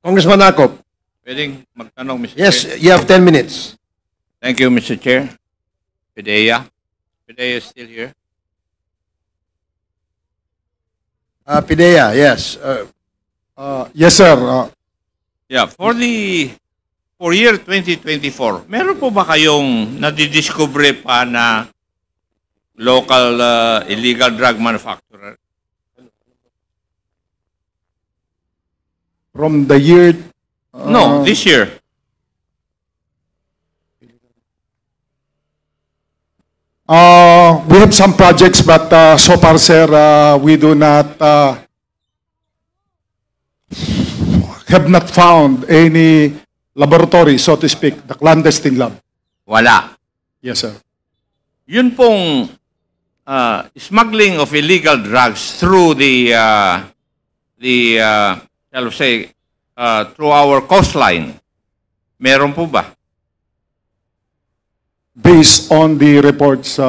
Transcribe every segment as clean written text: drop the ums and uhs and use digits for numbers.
Congressman Akop. Pwedeng magtanong, Mr. Yes, Chair? you have 10 minutes. Thank you, Mr. Chair. Pidea. Pidea is still here. Pidea, yes. Yes, sir. Yeah, for year 2024, meron po ba kayong nadidiscover pa na local illegal drug manufacturer? From the year... No, this year. We have some projects, but so far, sir, we do not have not found any laboratory, so to speak, the clandestine lab. Wala. Yes, sir. Yun pong smuggling of illegal drugs through shall we say, through our coastline. Meron po ba? Based on the reports,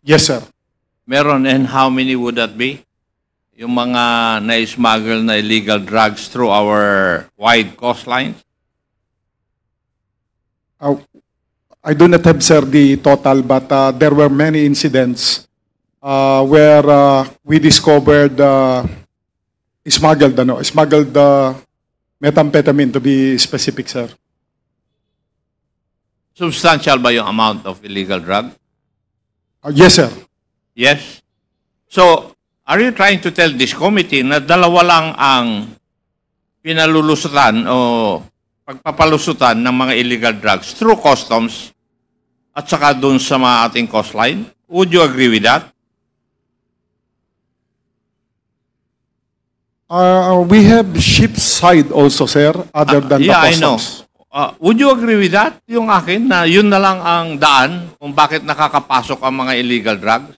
yes, sir. Meron, and how many would that be? Yung mga na-smuggle na illegal drugs through our wide coastlines? I do not have, sir, the total, but there were many incidents where we discovered smuggled methamphetamine, to be specific, sir. Substantial ba yung amount of illegal drug? Yes, sir. Yes? So, are you trying to tell this committee na dalawa lang ang pinalulusutan o pagpapalusutan ng mga illegal drugs through customs at saka dun sa mga ating coastline? Would you agree with that? We have ship side also, sir, other than yeah, the I know. customs. Would you agree with that? Yung akin na yun na lang ang daan kung bakit nakakapasok ang mga illegal drugs?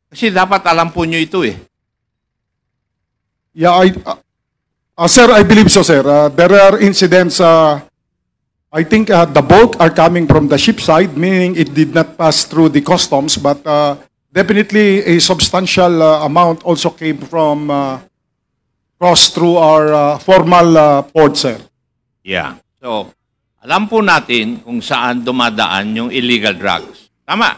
Kasi dapat alam po nyo ito eh. Yeah, sir, I believe so, sir. There are incidents, I think the bulk are coming from the ship side, meaning it did not pass through the customs, but definitely a substantial amount also came from cross through our formal port, sir. Yeah. So, alam po natin kung saan dumadaan yung illegal drugs. Tama.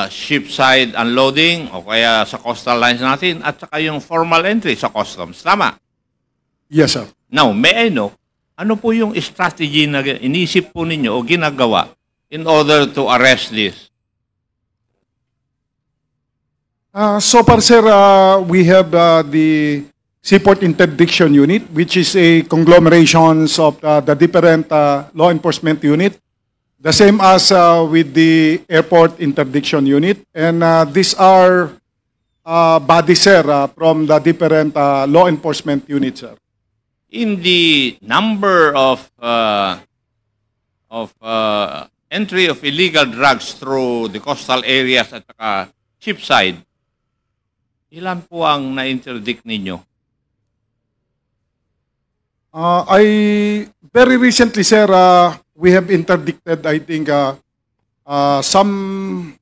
Shipside unloading o kaya sa coastal lines natin at saka yung formal entry sa customs. Tama. Yes, sir. Now, may I know, ano po yung strategy na inisip po ninyo o ginagawa in order to arrest this? So far, sir, we have the Seaport Interdiction Unit, which is a conglomeration of the different law enforcement unit, the same as with the Airport Interdiction Unit. And these are bodies, sir, from the different law enforcement units, sir. In the number of entry of illegal drugs through the coastal areas at saka shipside, ilan po ang na-interdict ninyo? Very recently, sir, we have interdicted, I think, some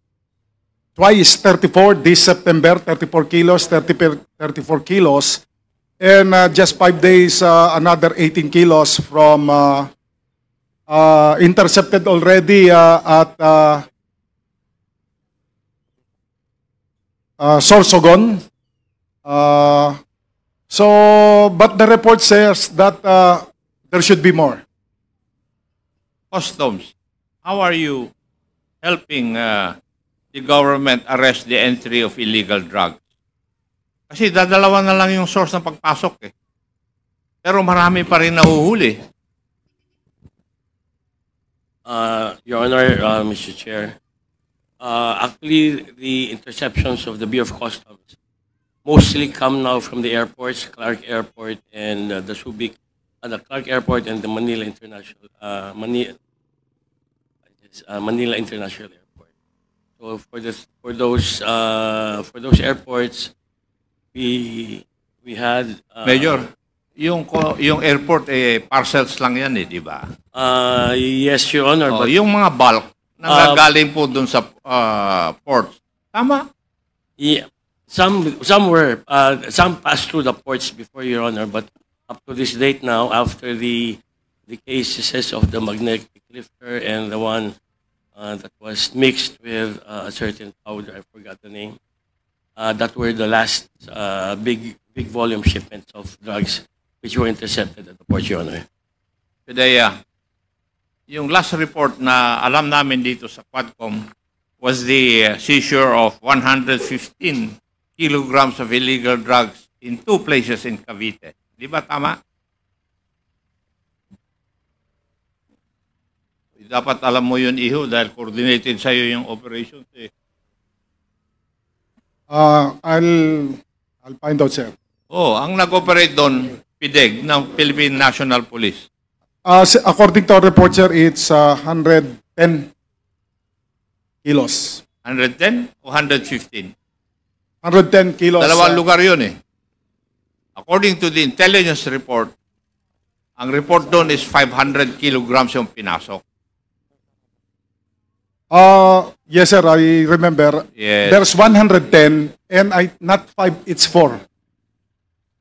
twice 34 this September, 34 kilos, 34 kilos, and just 5 days, another 18 kilos from intercepted already at Sorsogon. But the report says that there should be more. Customs, how are you helping the government arrest the entry of illegal drugs? Kasi dadalawa na lang yung source ng pagpasok eh. Pero marami pa rin nahuhuli. Your Honor, Mr. Chair, actually the interceptions of the Bureau of Customs mostly come now from the airports, Clark Airport and the Subic, the Clark Airport and the Manila International Manila International Airport. So for those airports, we had Major, yung airport eh parcels lang yan eh, di ba? Yes, Your Honor, Oh, but yung mga bulk na galing po dun sa ports. Tama? yeah, some were some passed through the ports before, Your Honor, but up to this date now, after the cases of the magnetic lifter and the one that was mixed with a certain powder, I forgot the name, that were the last big volume shipments of drugs which were intercepted at the port, Your Honor. Pidea, yung last report na alam namin dito sa Quadcom was the seizure of 115 kilograms of illegal drugs in 2 places in Cavite. Di ba tama? Dapat alam mo yun, Iho, dahil coordinated sa'yo yung operations. Eh. I'll find out, sir. Oh, ang nag-operate doon, PIDEG, ng Philippine National Police. According to our report, sir, it's 110 kilos. 110 o 115? 110 kilos. Dalawang lugar yun eh. According to the intelligence report, ang report doon is 500 kilograms yung pinasok. Yes, sir, I remember. Yes. There's 110 and not 5, it's 4.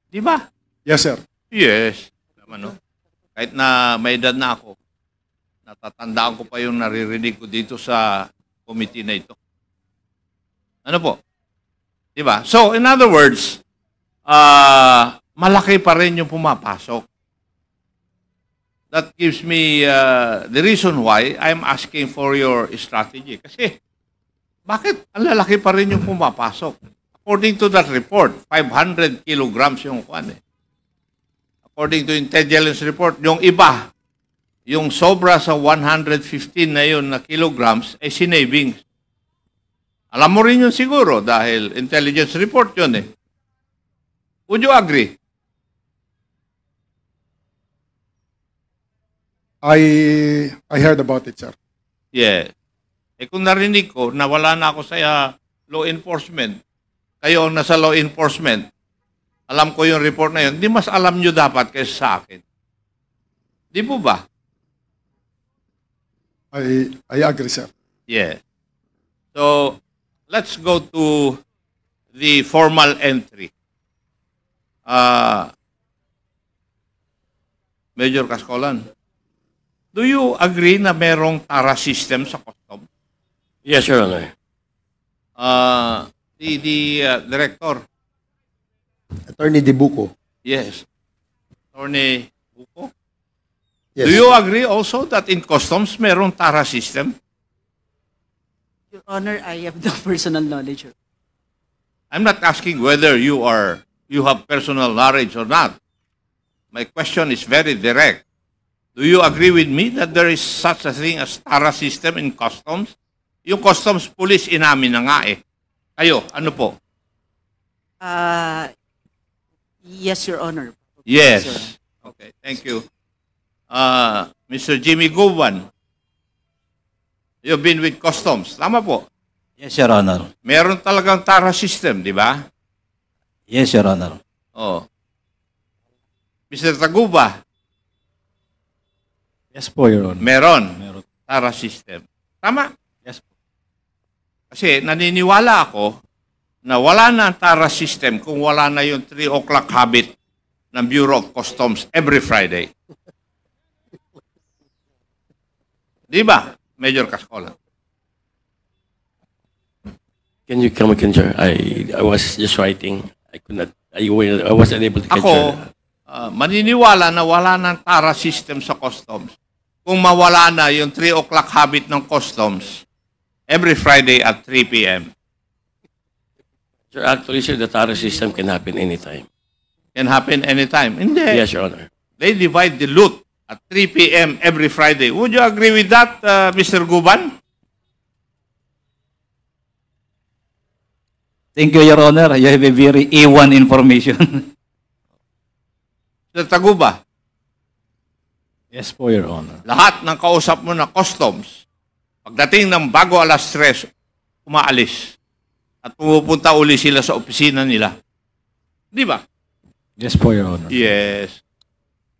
Di ba? Yes, sir. Yes. Naman, no? Kahit na may edad na ako, natatandaan ko pa yung naririnig ko dito sa committee na ito. Ano po? Di ba? So, in other words, malaki pa rin yung pumapasok. That gives me the reason why I'm asking for your strategy. Kasi, bakit ang lalaki pa rin yung pumapasok? According to that report, 500 kilograms yung kwan eh. According to intelligence report, yung iba, yung sobra sa 115 na yun na kilograms, ay sinavings. Alam mo rin yun siguro dahil intelligence report yun eh. Would you agree? I heard about it, sir. Yeah. Eh kung narinig ko na wala na ako sa law enforcement, kayo ang nasa law enforcement, alam ko yung report na yun, di mas alam nyo dapat kaysa sa akin. Di po ba? I agree, sir. Yeah. So, let's go to the formal entry. Major Cascolan, do you agree na merong TARA system sa customs? Yes, Your Honor. The director. Attorney Dibuco. Yes. Attorney Buko. Yes. Do you agree also that in customs merong TARA system? Your Honor, I have no personal knowledge. I'm not asking whether you have personal knowledge or not. My question is very direct. Do you agree with me that there is such a thing as TARA system in customs? Yung customs police inamin na nga eh. Kayo, ano po? Yes, Your Honor. Yes. Sir. Okay, thank you. Mr. Jimmy Guban, you've been with customs. Tama po. Yes, Your Honor. Meron talagang TARA system, di ba? Yes, Your Honor. Oh. Mr. Taguba, Yes po, Your Honor. meron Meron. TARA system. Tama? Yes po. Kasi naniniwala ako na wala na ang TARA system kung wala na yung 3 o'clock habit ng Bureau of Customs every Friday. Di ba, Major Cascola? Can you come again, sir? I was just writing. I could not. I wasn't able to catch Ako, your- maniniwala na wala ng TARA system sa customs. Kung mawala na yung 3 o'clock habit ng customs every Friday at 3 p.m. Sir, actually, sir, the TARA system can happen anytime. Can happen anytime. Hindi. Yes, Your Honor. They divide the loot at 3 p.m. every Friday. Would you agree with that, Mr. Guban? Thank you, Your Honor. You have a very A1 information. Mr. Taguba, Yes po, Your Honor. lahat ng kausap mo na customs, pagdating ng bago alas 3, umaalis. At pumupunta uli sila sa opisina nila. Di ba? Yes po, Your Honor. Yes.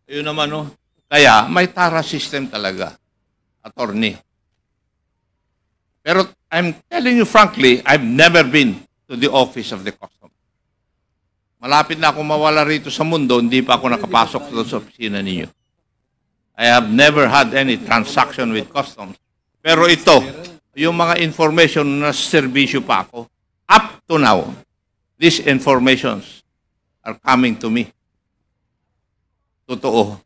Yun naman, no? Kaya, may TARA system talaga, attorney. Pero, I'm telling you frankly, I've never been to the office of the customs. malapit na ako mawala rito sa mundo, hindi pa ako nakapasok doon sa opisina ninyo. I have never had any transaction with customs. Pero ito, yung mga information na serbisyo pa ako, up to now, these informations are coming to me. Totoo.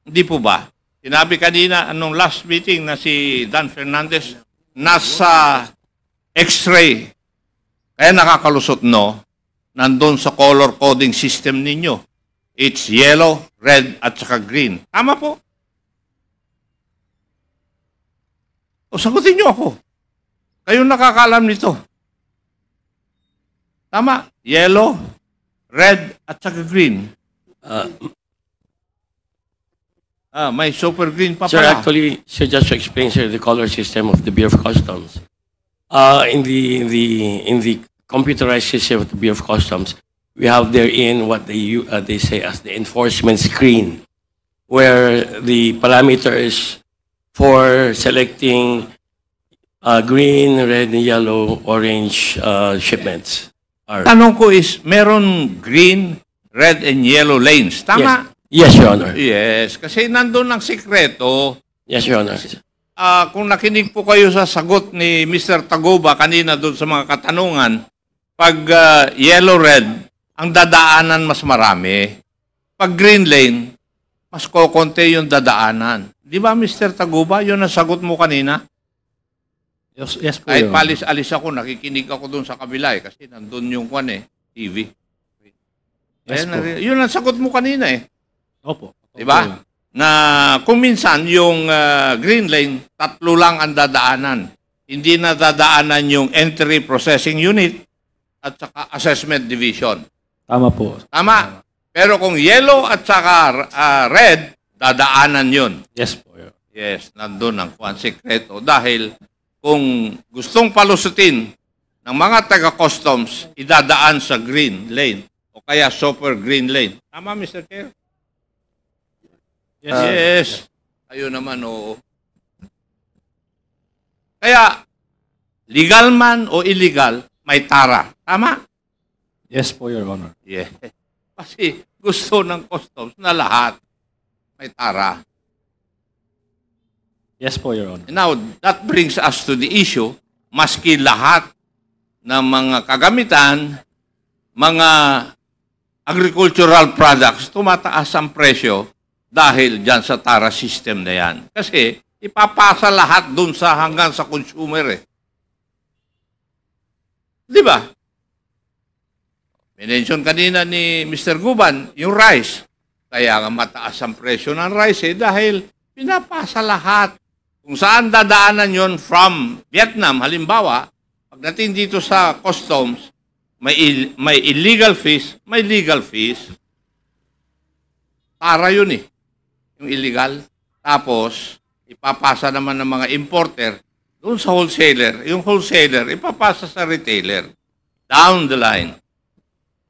Hindi po ba? Sinabi kanina, anong last meeting na si Dan Fernandez, nasa X-ray. Kaya nakakalusot, no? Nandun sa color coding system ninyo. It's yellow, red, at saka green. Tama po. O, sagutin nyo ako. Kayo nakakaalam nito. Tama. Yellow, red, at saka green. May super green pa Sir, pala. actually, sir, just to explain, sir, the color system of the Bureau of Customs. In the computerized system of the Bureau of Customs, we have therein what they say as the enforcement screen, where the parameters for selecting green, red, yellow, orange shipments are. Tanong ko is, meron green, red, and yellow lanes. Tama? Yes, Your Honor. Yes. Kasi nandun ang sikreto. Yes, Your Honor. Kung nakinig po kayo sa sagot ni Mr. Taguba kanina doon sa mga katanungan, pag yellow, red, ang dadaanan mas marami. Pag green lane, mas kokonti yung dadaanan. Di ba, Mr. Taguba? Yun ang sagot mo kanina? Yes po, Kahit Your Honor. palis-alis ako, nakikinig ako doon sa kabila kasi nandun yung TV. Yes po. Yun ang sagot mo kanina Opo. Di ba? Na kung minsan yung green lane, 3 lang ang dadaanan. Hindi na dadaanan yung entry processing unit at saka assessment division. Tama po. Tama? Pero kung yellow at saka red, dadaanan yun. Yes po, Your Honor. Yes, nandun ang kuwan sekreto. Dahil kung gustong palusutin ng mga taga-customs, idadaan sa green lane o kaya super green lane. Tama, Mr. Chair? Yes. Ayun naman, oo. Kaya, legal man o illegal, may tara. Tama? Yes po, Your Honor. Yeah. Kasi gusto ng customs na lahat may tara. Yes po, Your Honor. Now, that brings us to the issue, maski lahat ng mga kagamitan, mga agricultural products, tumataas ang presyo dahil dyan sa tara system na yan. Kasi ipapasa lahat dun sa hanggang sa consumer Di ba? Minention kanina ni Mr. Guban, yung rice. Kaya nga mataas ang presyo ng rice dahil pinapasa lahat. Kung saan dadaanan yon from Vietnam, halimbawa, pagdating dito sa customs, may illegal fees, may legal fees. Tara yun yung illegal. Tapos, ipapasa naman ng mga importer doon sa wholesaler. Yung wholesaler, ipapasa sa retailer. Down the line.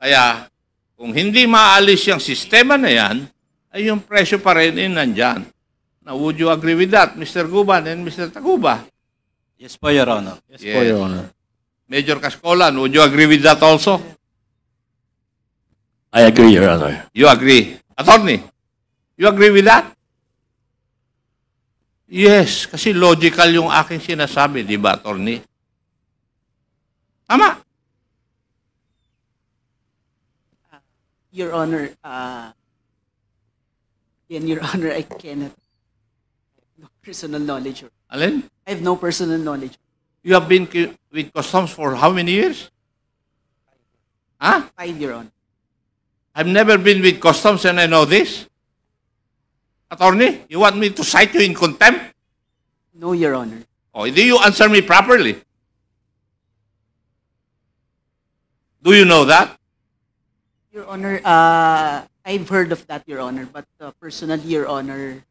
Kaya, kung hindi maalis yung sistema na yan, ay yung presyo pa rin nandyan. Now, would you agree with that, Mr. Guban and Mr. Taguba? Yes po, Your Honor. Yes po, Your Honor. Major Cascolan, would you agree with that also? I agree, Your Honor. You agree. Attorney, you agree with that? Yes, kasi logical yung aking sinasabi, di ba, Attorney? Tama. Your Honor, Your Honor, I cannot. No personal knowledge. Alin? I have no personal knowledge. You have been with customs for how many years? Huh? 5, Your Honor. I've never been with customs and I know this. Attorney, you want me to cite you in contempt? No, Your Honor. Oh, do you answer me properly? Do you know that? Your Honor, I've heard of that, Your Honor, but personally, Your Honor,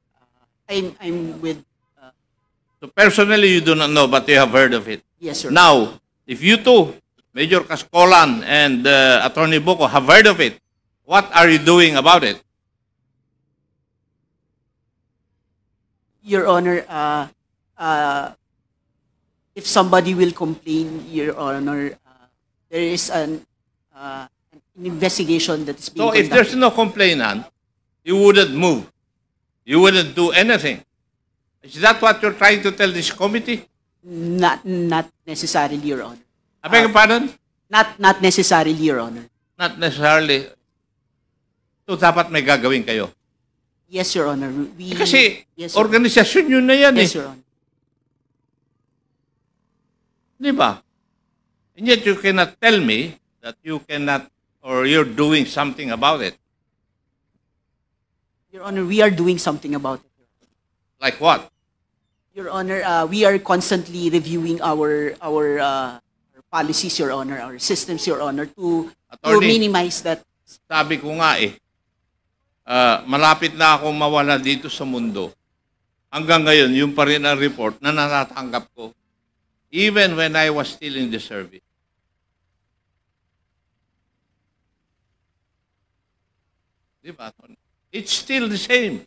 I'm with, So personally, you do not know, but you have heard of it. yes, Your Honor. Now, if you two, Major Cascolan and Attorney Boko, have heard of it, what are you doing about it? Your Honor, if somebody will complain, Your Honor, there is an an investigation that is being So if there's no complainant, you wouldn't move. You wouldn't do anything. Is that what you're trying to tell this committee? Not necessarily, Your Honor. I beg your pardon? Not necessarily, Your Honor. Not necessarily. So dapat may gagawin kayo. Yes, Your Honor. We, Kasi yes, Your Honor. organisasyon yun na yan Yes, eh. Your Honor. Di ba? And yet you cannot tell me that you cannot or you're doing something about it. Your Honor, we are doing something about it. Like what? Your Honor, we are constantly reviewing our policies, Your Honor, our systems, Your Honor, to Attorney. minimize that. Sabi ko nga eh, malapit na akong mawala dito sa mundo. Hanggang ngayon, yung pa rin ang report na natatanggap ko. Even when I was still in the service. Di ba? It's still the same.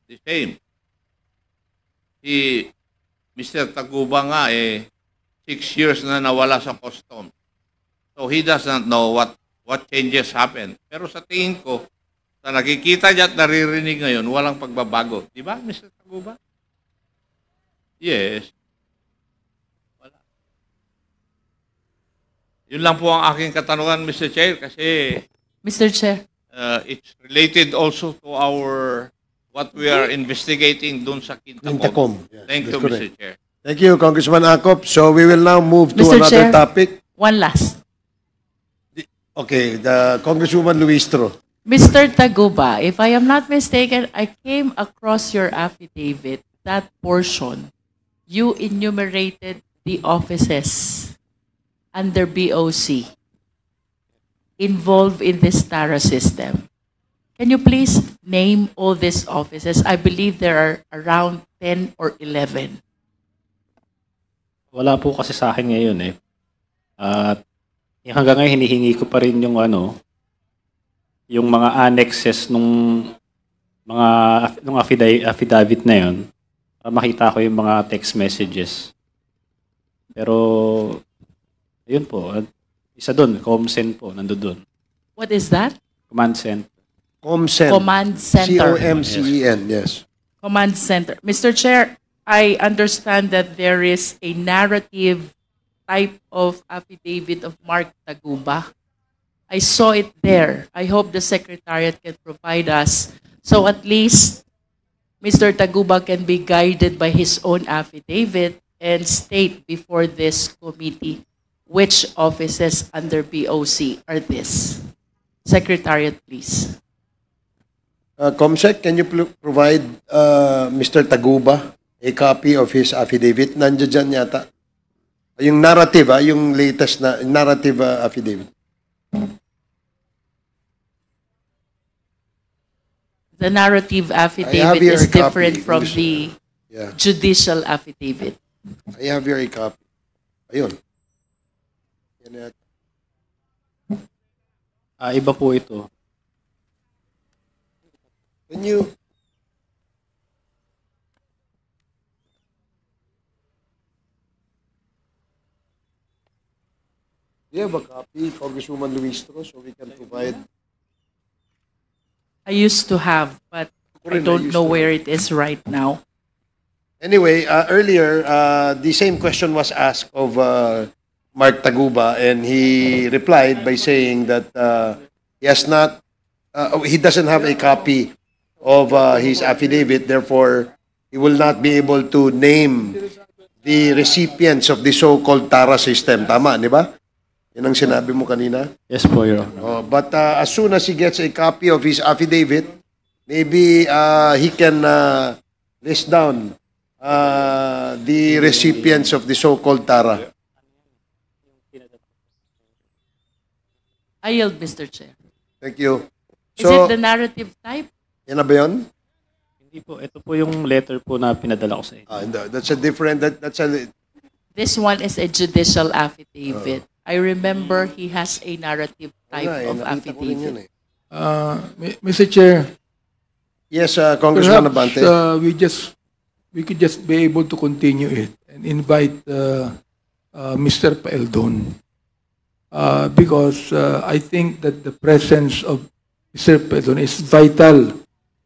The same. Si Mr. Taguba nga eh, 6 years na nawala sa custom. So he does not know what changes happen. Pero sa tingin ko, sa nakikita niya at naririnig ngayon, walang pagbabago. Di ba, Mr. Taguba? Yes. Wala. Yun lang po ang aking katanungan, Mr. Chair, kasi Mr. Chair. it's related also to our what we are investigating dun sa Quintacom. Quintacom. Yes, Thank you, that's Mr. correct. Chair. Thank you, Congressman Acop. So we will now move to Mr. another Chair. topic. One last. Okay, the Congresswoman Luistro. Mr. Taguba, if I am not mistaken, I came across your affidavit, that portion. You enumerated the offices under BOC involved in this TARA system. Can you please name all these offices? I believe there are around 10 or 11. Wala po kasi sa akin ngayon eh. At hanggang ngayon hinihingi ko pa rin yung yung mga annexes nung affidavit na yun para makita ko yung mga text messages. Pero yun po, isa doon, ComSend po, nandoon. What is that? Command Center. ComCen. Command Center. COMCEN, yes. Command Center. Mr. Chair, I understand that there is a narrative type of affidavit of Mark Taguba. I saw it there. I hope the Secretariat can provide us. So at least Mr. Taguba can be guided by his own affidavit and state before this committee which offices under BOC are this. Secretariat, please. ComSec, can you provide Mr. Taguba a copy of his affidavit? Nandiyan dyan yata. Yung narrative, yung latest na narrative affidavit. The narrative I have affidavit here is a copy. different from the Yeah, judicial affidavit. I have here a copy. Ayun. Yan yata. Iba po ito. Can you... Do you have a copy, Congresswoman Luistro, so we can provide? I used to have, but I don't know where it is right now. Anyway, earlier, the same question was asked of Mark Taguba, and he replied by saying that he has not, he doesn't have a copy of his affidavit, therefore, he will not be able to name the recipients of the so-called TARA system. Tama, di ba? Yan ang sinabi mo kanina. Yes po, Your Honor. Oh, but as soon as he gets a copy of his affidavit, maybe he can list down the recipients of the so-called TARA. I yield, Mr. Chair. Thank you. Is it the narrative type? Yan na ba yun? Hindi po, ito po yung letter po na pinadala ko sa inyo. That's a different, that's a, This one is a judicial affidavit. I remember he has a narrative type of nakita ko rin yun affidavit. Mr. Chair, Yes, Congressman perhaps Abante. we could just be able to continue it and invite Mr. Paeldon because I think that the presence of Mr. Pedon is vital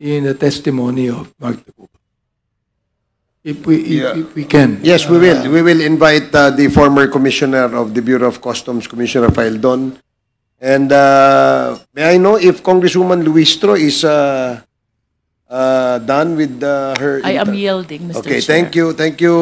in the testimony of Mark Taguba. If we can. Yes, we will. We will invite the former commissioner of the Bureau of Customs, Commissioner Faildon. And may I know if Congresswoman Luistro is done with her... I am yielding, Mr. Okay, Chair. thank you. Thank you.